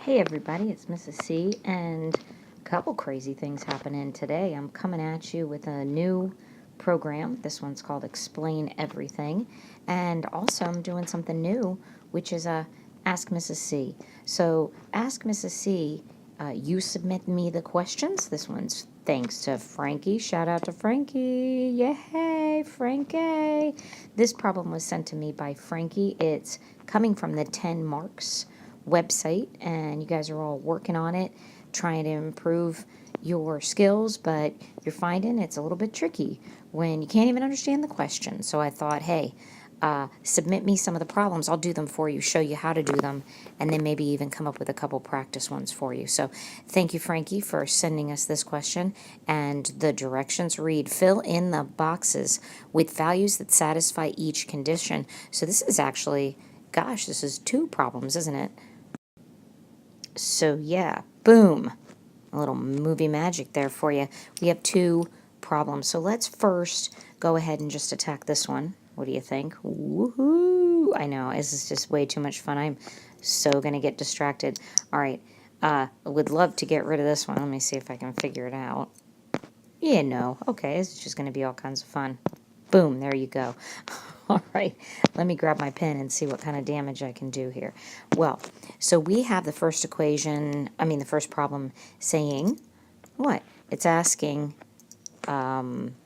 Hey everybody, it's Mrs. C, and a couple crazy things happening today. I'm coming at you with a new program. This one's called Explain Everything, and also I'm doing something new, which is Ask Mrs. C. So Ask Mrs. C, you submit me the questions. This one's thanks to Frankie. Shout out to Frankie. Yay, Frankie. This problem was sent to me by Frankie. It's coming from the 10 Marks website, and you guys are all working on it, trying to improve your skills, but you're finding it's a little bit tricky when you can't even understand the question. So I thought, hey, submit me some of the problems. I'll do them for you, show you how to do them, and then maybe even come up with a couple practice ones for you. So thank you, Frankie, for sending us this question. And the directions read, fill in the boxes with values that satisfy each condition. So this is actually, gosh, this is two problems, isn't it? So yeah, boom. A little movie magic there for you. We have two problems. So let's first go ahead and just attack this one. What do you think? Woohoo! I know, this is just way too much fun. I'm so going to get distracted. All right. I would love to get rid of this one. Let me see if I can figure it out. Yeah, no. Okay, it's just going to be all kinds of fun. Boom, there you go. All right, let me grab my pen and see what kind of damage I can do here. Well, so we have the first the first problem saying, what? It's asking, hang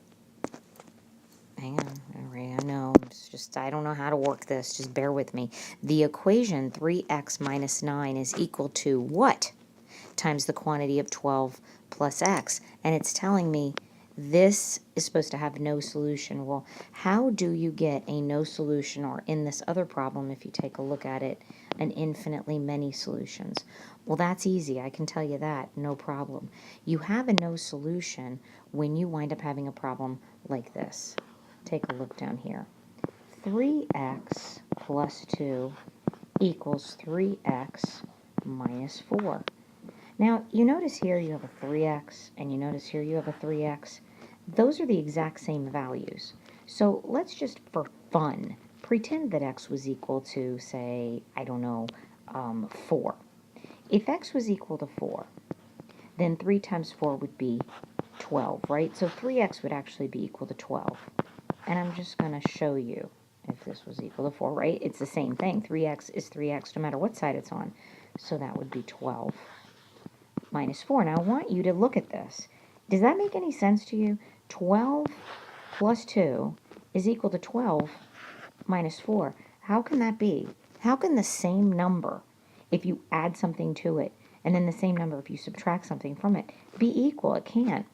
on, all right, I know, it's just, I don't know how to work this, just bear with me. The equation 3x minus 9 is equal to what? Times the quantity of 12 plus x. And it's telling me this is supposed to have no solution. Well, how do you get a no solution, or in this other problem, if you take a look at it, an infinitely many solutions? Well, that's easy. I can tell you that. No problem. You have a no solution when you wind up having a problem like this. Take a look down here. 3x plus 2 equals 3x minus 4. Now, you notice here you have a 3x, and you notice here you have a 3x. Those are the exact same values. So let's just, for fun, pretend that x was equal to, say, I don't know, 4. If x was equal to 4, then 3 times 4 would be 12, right? So 3x would actually be equal to 12. And I'm just going to show you if this was equal to 4, right? It's the same thing. 3x is 3x no matter what side it's on. So that would be 12 minus 4. Now, I want you to look at this. Does that make any sense to you? 12 plus 2 is equal to 12 minus 4. How can that be? How can the same number, if you add something to it, and then the same number if you subtract something from it, be equal? It can't.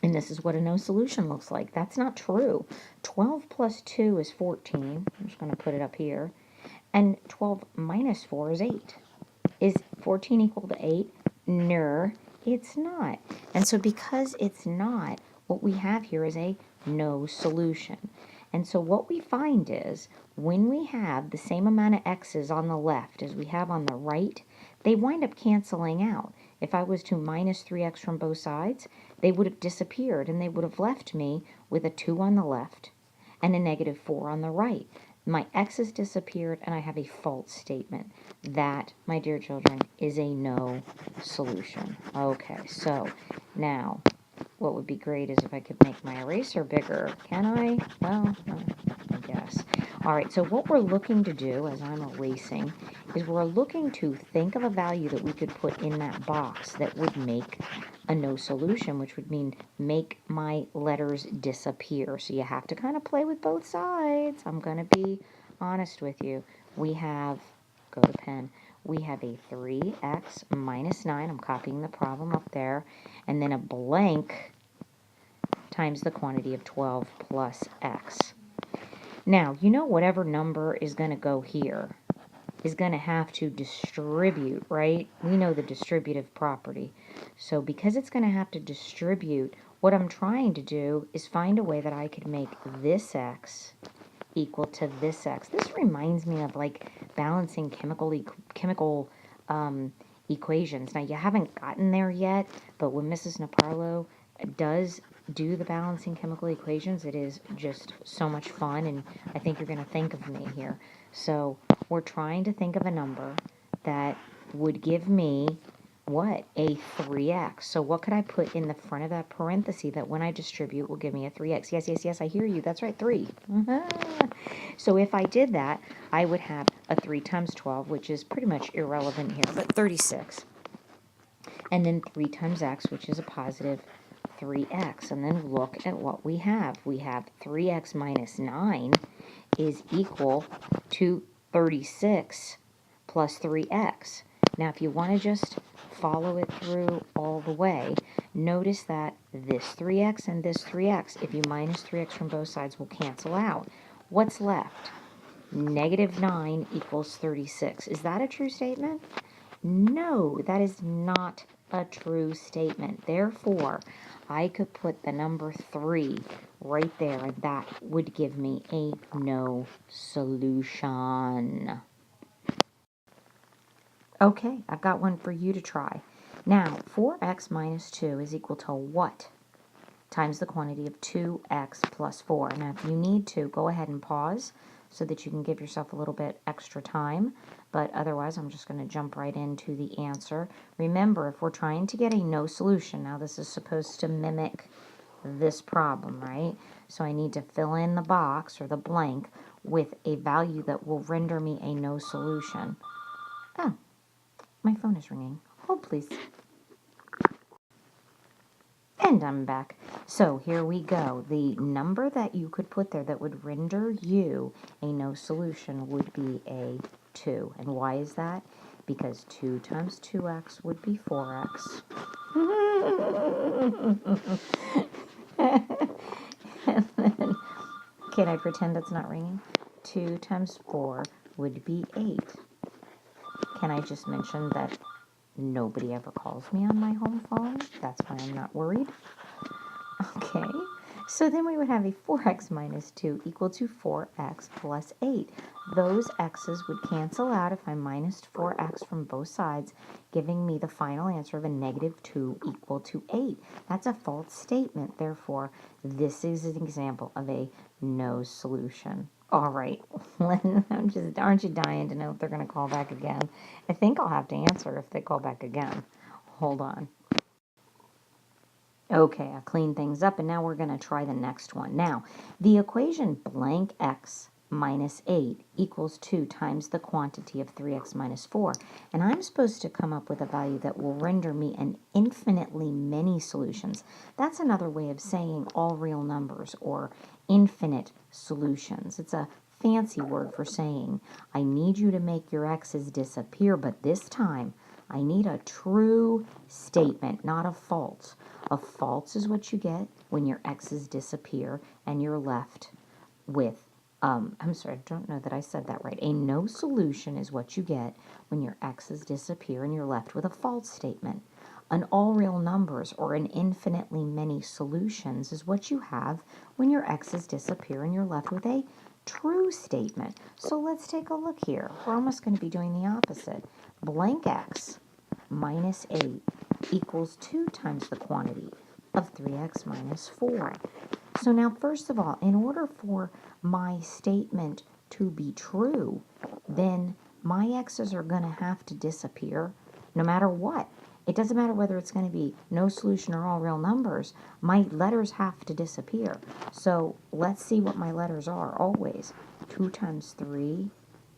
And this is what a no solution looks like. That's not true. 12 plus 2 is 14. I'm just going to put it up here. And 12 minus 4 is 8. Is 14 equal to 8? No, it's not. And so because it's not, what we have here is a no solution. And so what we find is when we have the same amount of x's on the left as we have on the right, they wind up canceling out. If I was to minus 3x from both sides, they would have disappeared, and they would have left me with a 2 on the left and a negative 4 on the right. My x's disappeared, and I have a false statement. That, my dear children, is a no solution. Okay, so now what would be great is if I could make my eraser bigger. Can I? Well, I guess. All right, so what we're looking to do as I'm erasing is we're looking to think of a value that we could put in that box that would make a no solution, which would mean make my letters disappear. So you have to kind of play with both sides. I'm going to be honest with you. We have, go to pen, we have a 3x minus 9. I'm copying the problem up there. And then a blank times the quantity of 12 plus x. Now, you know whatever number is going to go here is going to have to distribute, right? We know the distributive property. So because it's going to have to distribute, what I'm trying to do is find a way that I could make this x equal to this x. This reminds me of like balancing chemical equations. Now, you haven't gotten there yet, but when Mrs. Naparlo does do the balancing chemical equations, it is just so much fun, and I think you're going to think of me here. So we're trying to think of a number that would give me what? A 3x. So what could I put in the front of that parenthesis that when I distribute will give me a 3x? Yes, yes, yes, I hear you. That's right, 3. So if I did that, I would have a 3 times 12, which is pretty much irrelevant here, but 36. And then 3 times x, which is a positive 3x. And then look at what we have. We have 3x minus 9 is equal to 36 plus 3x. Now, if you want to just follow it through all the way, notice that this 3x and this 3x, if you minus 3x from both sides, will cancel out. What's left? Negative 9 equals 36. Is that a true statement? No, that is not a true statement. Therefore, I could put the number 3 right there, and that would give me a no solution. Okay, I've got one for you to try. Now, 4x minus 2 is equal to what? Times the quantity of 2x plus 4. Now, if you need to, go ahead and pause so that you can give yourself a little bit extra time. But otherwise, I'm just going to jump right into the answer. Remember, if we're trying to get a no solution, now this is supposed to mimic this problem, right? So I need to fill in the box or the blank with a value that will render me a no solution. Oh, my phone is ringing. Hold, please. And I'm back. So here we go. The number that you could put there that would render you a no solution would be a 2. And why is that? Because 2 times 2x would be 4x. And then, can I pretend that's not ringing? 2 times 4 would be 8. Can I just mention that nobody ever calls me on my home phone? That's why I'm not worried. Okay, so then we would have a 4x minus 2 equal to 4x plus 8. Those x's would cancel out if I minused 4x from both sides, giving me the final answer of a negative 2 equal to 8. That's a false statement. Therefore, this is an example of a no solution. All right, aren't you dying to know if they're going to call back again? I think I'll have to answer if they call back again. Hold on. Okay, I cleaned things up, and now we're going to try the next one. Now, the equation blank x minus 8 equals 2 times the quantity of 3x minus 4. And I'm supposed to come up with a value that will render me an infinitely many solutions. That's another way of saying all real numbers or infinite solutions. It's a fancy word for saying I need you to make your x's disappear, but this time I need a true statement, not a false. A false is what you get when your x's disappear and you're left with, I'm sorry, I don't know that I said that right. A no solution is what you get when your x's disappear and you're left with a false statement. An all real numbers or an infinitely many solutions is what you have when your x's disappear and you're left with a true statement. So let's take a look here. We're almost going to be doing the opposite. Blank x minus 8 equals 2 times the quantity of 3x minus 4. So now, first of all, in order for my statement to be true, then my x's are going to have to disappear no matter what. It doesn't matter whether it's going to be no solution or all real numbers. My letters have to disappear. So let's see what my letters are always. 2 times 3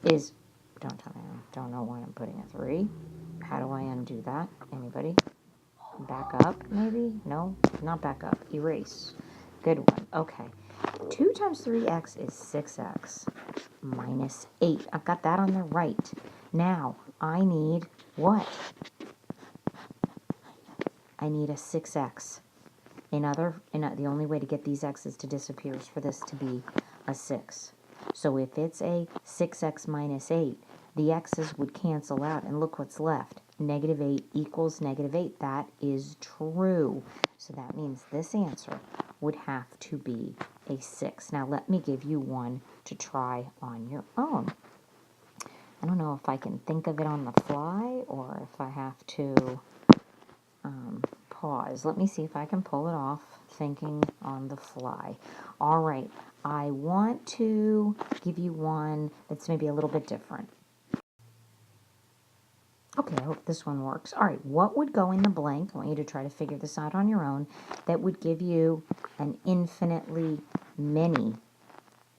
is, don't tell me, I don't know why I'm putting a 3. How do I undo that? Anybody? Back up, maybe? No, not back up. Erase. Good one. Okay. 2 times 3x is 6x minus 8. I've got that on the right. Now, I need what? I need a 6x. The only way to get these x's to disappear is for this to be a 6. So if it's a 6x minus 8, the x's would cancel out, and look what's left. Negative 8 equals negative 8. That is true. So that means this answer would have to be a 6. Now let me give you one to try on your own. I don't know if I can think of it on the fly or if I have to pause. Let me see if I can pull it off thinking on the fly. All right, I want to give you one that's maybe a little bit different. Okay, I hope this one works. All right, what would go in the blank? I want you to try to figure this out on your own. That would give you an infinitely many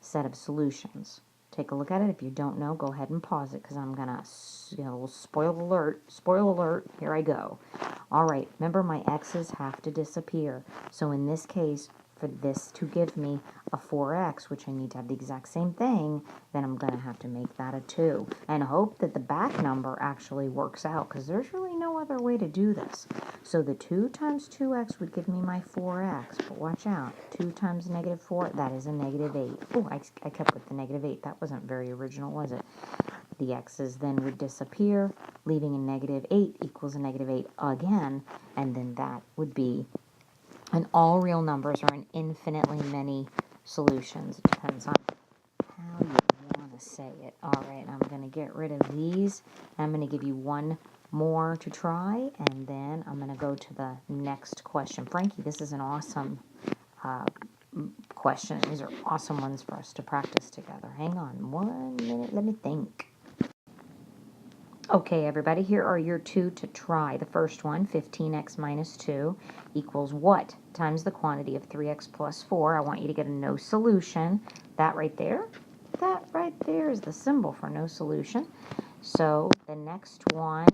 set of solutions. Take a look at it. If you don't know, go ahead and pause it because I'm going to, spoil alert, here I go. All right, remember my x's have to disappear. So in this case, for this to give me a 4x, which I need to have the exact same thing, then I'm going to have to make that a 2. And hope that the back number actually works out, because there's really no other way to do this. So the 2 times 2x would give me my 4x, but watch out. 2 times negative 4, that is a negative 8. Oh, I kept with the negative 8. That wasn't very original, was it? The x's then would disappear, leaving a negative 8 equals a negative 8 again, and then that would be an all real numbers or an infinitely many solutions. It depends on how you want to say it. All right, I'm going to get rid of these. I'm going to give you one more to try, and then I'm going to go to the next question. Frankie, this is an awesome question. These are awesome ones for us to practice together. Hang on 1 minute. Let me think. Okay, everybody, here are your two to try. The first one, 15x minus 2 equals what times the quantity of 3x plus 4? I want you to get a no solution. That right there is the symbol for no solution. So the next one,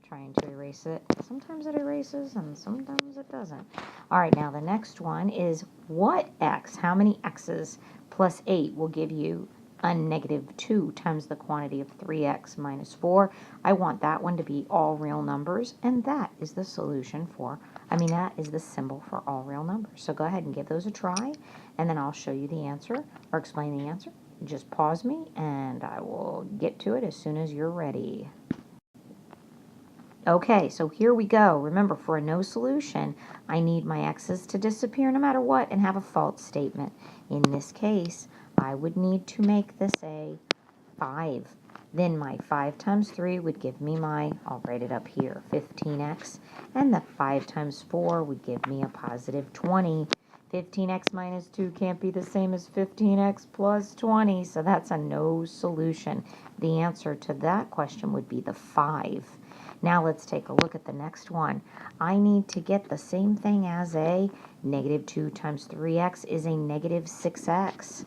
trying to erase it. Sometimes it erases and sometimes it doesn't. All right, now the next one is what x? How many x's plus 8 will give you a negative 2 times the quantity of 3x minus 4. I want that one to be all real numbers, and that is the solution for, that is the symbol for all real numbers. So go ahead and give those a try, and then I'll show you the answer, or explain the answer. Just pause me, and I will get to it as soon as you're ready. Okay, so here we go. Remember, for a no solution, I need my x's to disappear no matter what and have a false statement. In this case, I would need to make this a 5. Then my 5 times 3 would give me my, I'll write it up here, 15x. And the 5 times 4 would give me a positive 20. 15x minus 2 can't be the same as 15x plus 20, so that's a no solution. The answer to that question would be the 5. Now let's take a look at the next one. I need to get the same thing as a negative 2 times 3x is a negative 6x.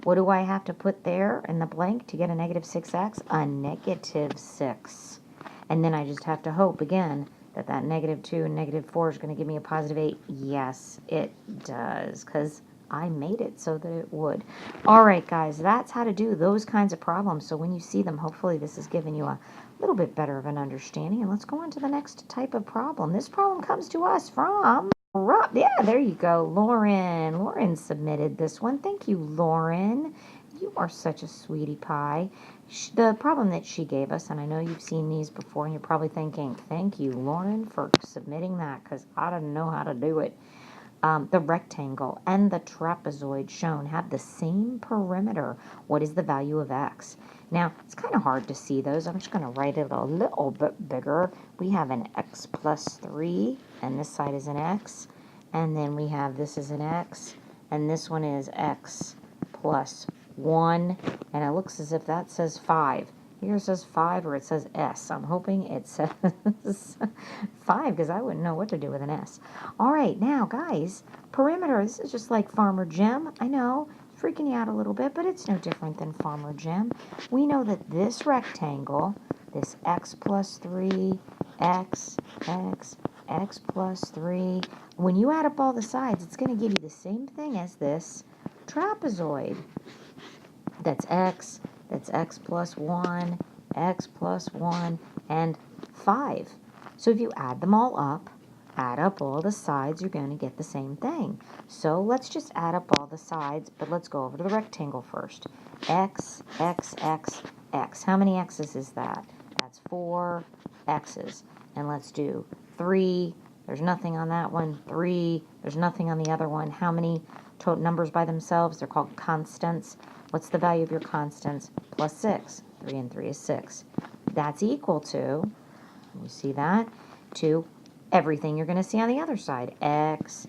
What do I have to put there in the blank to get a negative 6x? A negative 6. And then I just have to hope again that that negative 2 and negative 4 is going to give me a positive 8. Yes, it does, because I made it so that it would. All right, guys, that's how to do those kinds of problems. So when you see them, hopefully this has given you a little bit better of an understanding. And let's go on to the next type of problem. This problem comes to us from Rob. Yeah, there you go. Lauren submitted this one. Thank you, Lauren. You are such a sweetie pie. The problem that she gave us, and I know you've seen these before, and you're probably thinking, thank you, Lauren, for submitting that, because I don't know how to do it. The rectangle and the trapezoid shown have the same perimeter. What is the value of x? Now, it's kind of hard to see those. I'm just going to write it a little bit bigger. We have an x plus 3, and this side is an x. And then we have this is an x, and this one is x plus 1. And it looks as if that says 5. Here it says 5 or it says S. I'm hoping it says 5 because I wouldn't know what to do with an S. All right, now, guys, perimeter. This is just like Farmer Jim. I know, freaking you out a little bit, but it's no different than Farmer Jim. We know that this rectangle, this x plus 3, x plus 3, when you add up all the sides, it's going to give you the same thing as this trapezoid. That's x plus 1, x plus 1, and 5. So if you add them all up, add up all the sides, you're going to get the same thing. So let's just add up all the sides, but let's go over to the rectangle first. X. How many x's is that? That's 4 x's. And let's do 3. There's nothing on that one. 3. There's nothing on the other one. How many total numbers by themselves? They're called constants. What's the value of your constants? Plus 6. 3 and 3 is 6. That's equal to, you see that, to everything you're going to see on the other side. X.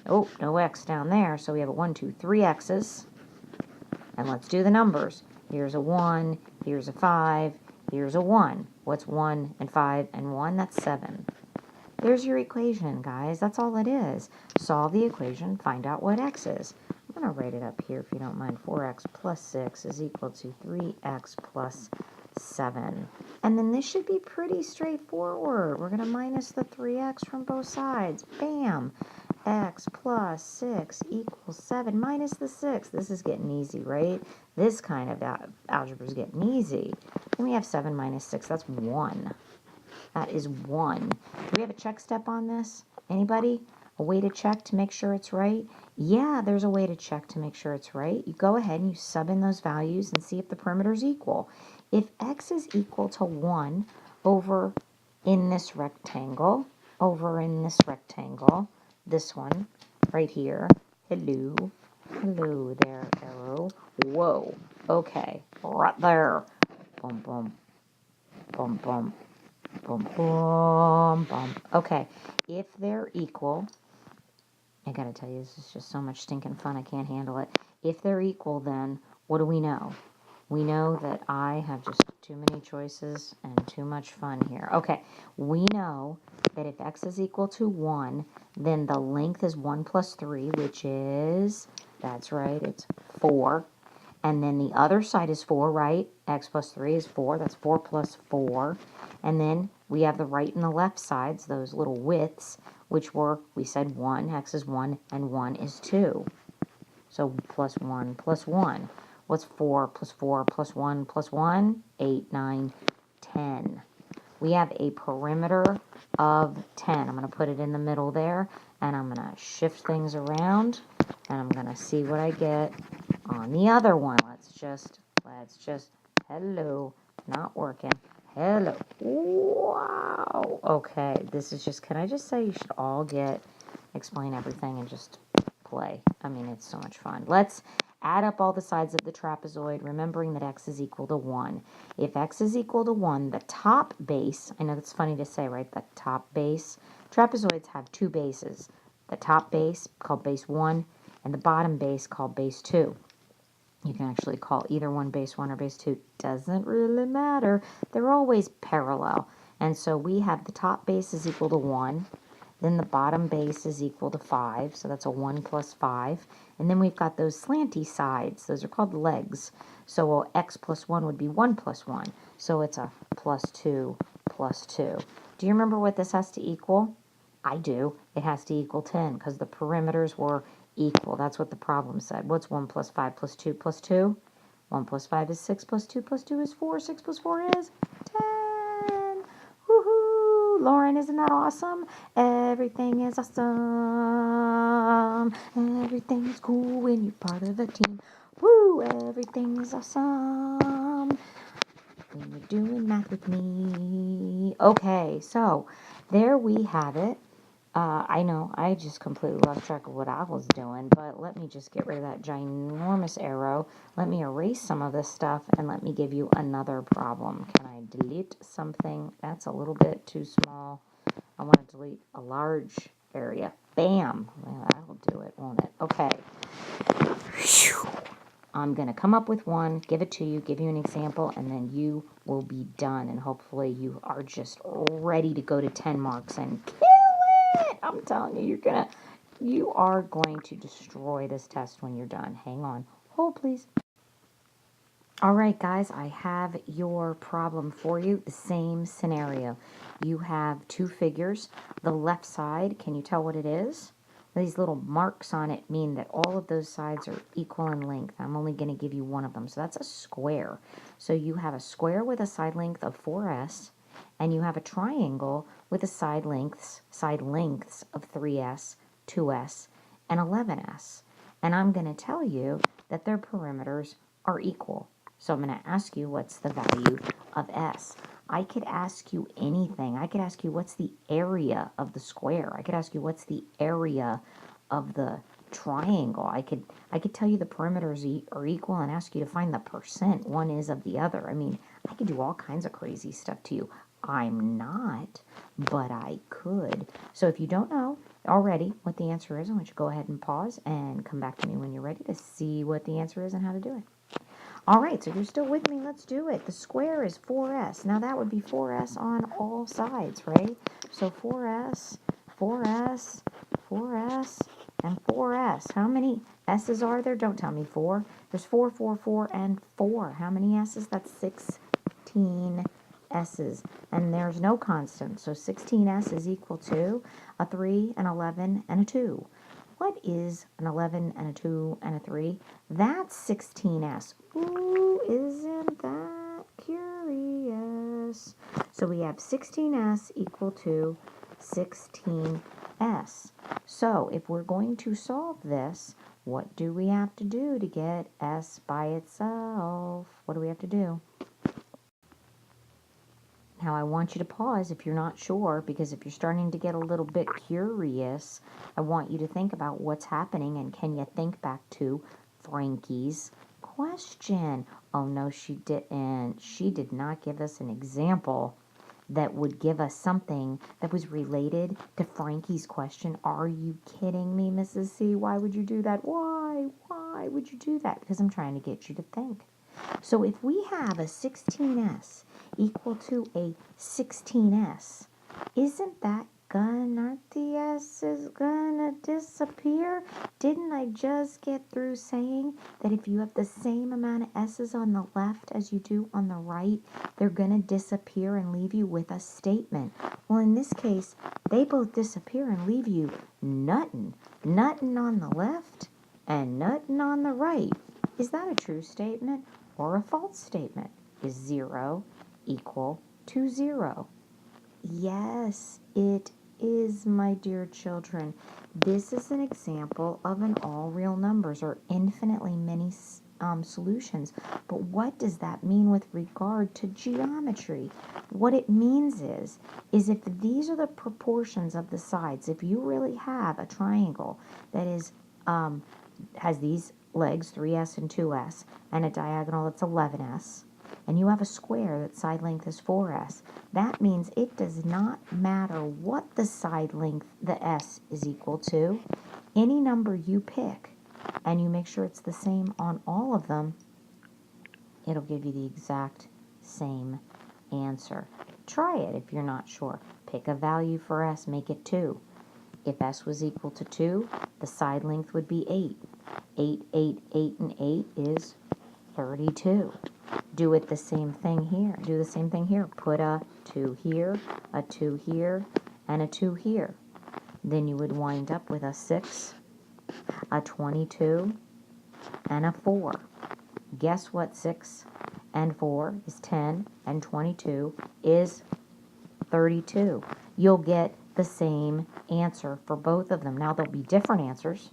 Oh, no x down there, so we have a 1, 2, 3 x's. And let's do the numbers. Here's a 1, here's a 5, here's a 1. What's 1 and 5 and 1? That's 7. There's your equation, guys. That's all it is. Solve the equation, find out what x is. I'm going to write it up here if you don't mind. 4x plus 6 is equal to 3x plus 7. And then this should be pretty straightforward. We're going to minus the 3x from both sides. Bam! X plus 6 equals 7 minus the 6. This is getting easy, right? This kind of algebra is getting easy. Then we have 7 minus 6. That's 1. That is 1. Do we have a check step on this? Anybody? A way to check to make sure it's right? Yeah, there's a way to check to make sure it's right. You go ahead and you sub in those values and see if the perimeter is equal. If x is equal to 1 over in this rectangle, this one right here, hello there, arrow, whoa, okay, right there, boom, boom, boom, boom. Boom, boom, boom. Okay, if they're equal, I gotta tell you, this is just so much stinking fun, I can't handle it. If they're equal, then what do we know? We know that I have just too many choices and too much fun here. Okay, we know that if x is equal to 1, then the length is 1 plus 3, which is, that's right, it's 4. And then the other side is 4, right? X plus 3 is 4. That's 4 plus 4. And then we have the right and the left sides, those little widths, which were, we said 1, x is 1, and 1 is 2. So plus 1 plus 1. What's 4 plus 4 plus 1 plus 1? 8, 9, 10. We have a perimeter of 10. I'm going to put it in the middle there, and I'm going to shift things around, and I'm going to see what I get on the other one. Let's just, hello, not working. Hello. Wow. Okay, this is just, can I just say you should all explain everything and just play. I mean, it's so much fun. Let's add up all the sides of the trapezoid, remembering that x is equal to 1. If x is equal to 1, the top base, I know that's funny to say, right? The top base, trapezoids have two bases. The top base, called base 1, and the bottom base, called base 2. You can actually call either one base 1 or base 2. Doesn't really matter. They're always parallel. And so we have the top base is equal to 1. Then the bottom base is equal to 5. So that's a 1 plus 5. And then we've got those slanty sides. Those are called legs. So x plus 1 would be 1 plus 1. So it's a plus 2 plus 2. Do you remember what this has to equal? I do. It has to equal 10 because the perimeters were equal. That's what the problem said. What's 1 plus 5 plus 2 plus 2? 1 plus 5 is 6 plus 2 plus 2 is 4. 6 plus 4 is 10. Woohoo! Lauren, isn't that awesome? Everything is awesome. Everything is cool when you're part of a team. Woo! Everything is awesome when you're doing math with me. Okay, so there we have it. I know, I just completely lost track of what I was doing, but let me just get rid of that ginormous arrow. Let me erase some of this stuff, and let me give you another problem. Can I delete something? That's a little bit too small. I want to delete a large area. Bam! Well, that'll do it, won't it? Okay. Whew. I'm going to come up with one, give it to you, give you an example, and then you will be done. And hopefully you are just ready to go to 10 marks and kill it. I'm telling you, you are going to destroy this test when you're done. Hang on. Hold, please. All right, guys, I have your problem for you. The same scenario. You have two figures. The left side, can you tell what it is? These little marks on it mean that all of those sides are equal in length. I'm only going to give you one of them. So that's a square. So you have a square with a side length of 4s, and you have a triangle with a side lengths of 3s, 2s, and 11s. And I'm going to tell you that their perimeters are equal. So I'm going to ask you what's the value of s. I could ask you anything. I could ask you what's the area of the square. I could ask you what's the area of the triangle. I could tell you the perimeters are equal and ask you to find the percent one is of the other. I mean, I could do all kinds of crazy stuff to you. I'm not, but I could. So if you don't know already what the answer is, I want you to go ahead and pause and come back to me when you're ready to see what the answer is and how to do it. All right, so if you're still with me, let's do it. The square is 4s. Now that would be 4s on all sides, right? So 4s, 4s, 4s, and 4s. How many s's are there? Don't tell me 4. There's 4, 4, 4, and 4. How many s's? That's 16 s's. And there's no constant. So 16s is equal to a 3, an 11, and a 2. What is an 11 and a 2 and a 3? That's 16s. Ooh, isn't that curious? So we have 16s equal to 16s. So if we're going to solve this, what do we have to do to get s by itself? What do we have to do? Now, I want you to pause if you're not sure, because if you're starting to get a little bit curious, I want you to think about what's happening, and can you think back to Frankie's question? Oh, no, she didn't. She did not give us an example that would give us something that was related to Frankie's question. Are you kidding me, Mrs. C? Why would you do that? Why? Why would you do that? Because I'm trying to get you to think. So if we have a 16s equal to a 16s, isn't that aren't the s's gonna disappear? Didn't I just get through saying that if you have the same amount of s's on the left as you do on the right, they're gonna disappear and leave you with a statement? Well, in this case, they both disappear and leave you nuttin'. Nuttin' on the left and nuttin' on the right. Is that a true statement or a false statement? Is 0 equal to 0? Yes, it is, my dear children. This is an example of an all real numbers, or infinitely many solutions. But what does that mean with regard to geometry? What it means is if these are the proportions of the sides, if you really have a triangle that is has these legs, 3s and 2s, and a diagonal that's 11s, and you have a square that side length is 4s, that means it does not matter what the side length, the s, is equal to. Any number you pick, and you make sure it's the same on all of them, it'll give you the exact same answer. Try it if you're not sure. Pick a value for s, make it 2. If s was equal to 2, the side length would be 8. 8, 8, 8, and 8 is 32. Do it the same thing here. Do the same thing here. Put a 2 here, a 2 here, and a 2 here. Then you would wind up with a 6, a 22, and a 4. Guess what 6 and 4 is 10, and 22 is 32. You'll get the same answer for both of them. Now, they'll be different answers,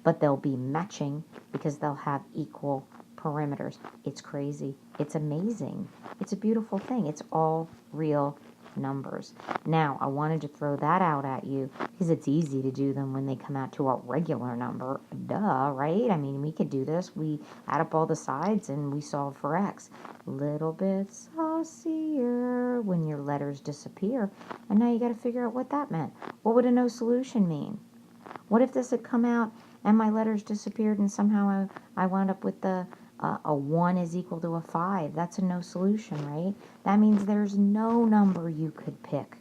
but they'll be matching because they'll have equal perimeters. It's crazy. It's amazing. It's a beautiful thing. It's all real numbers. Now, I wanted to throw that out at you because it's easy to do them when they come out to a regular number. Duh, right? I mean, we could do this. We add up all the sides and we solve for x. Little bit saucier when your letters disappear. And now you got to figure out what that meant. What would a no solution mean? What if this had come out and my letters disappeared and somehow I wound up with a 1 is equal to a 5? That's a no solution, right? That means there's no number you could pick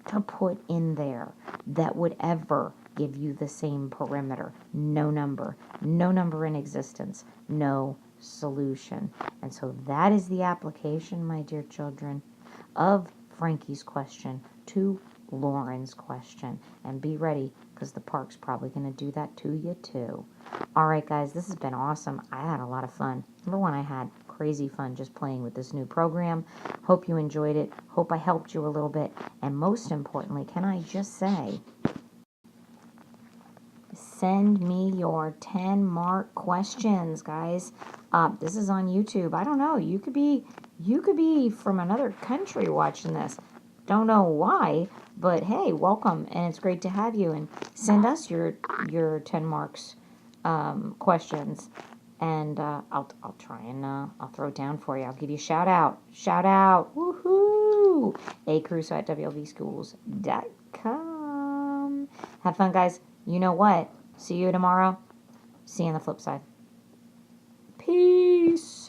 to put in there that would ever give you the same perimeter. No number. No number in existence. No solution. And so that is the application, my dear children, of Frankie's question to Lauren's question. And be ready, because the park's probably going to do that to you too. All right, guys, this has been awesome. I had a lot of fun. Number one, I had crazy fun just playing with this new program. Hope you enjoyed it. Hope I helped you a little bit. And most importantly, can I just say, send me your 10-mark questions, guys. This is on YouTube. I don't know. You could be from another country watching this. Don't know why, but hey, welcome, and it's great to have you. And send us your 10 marks questions, and I'll try and I'll throw it down for you. I'll give you a shout out. Woohoo! acrusoe@wlvschools.com. Have fun, guys. You know what? See you tomorrow. See you on the flip side. Peace.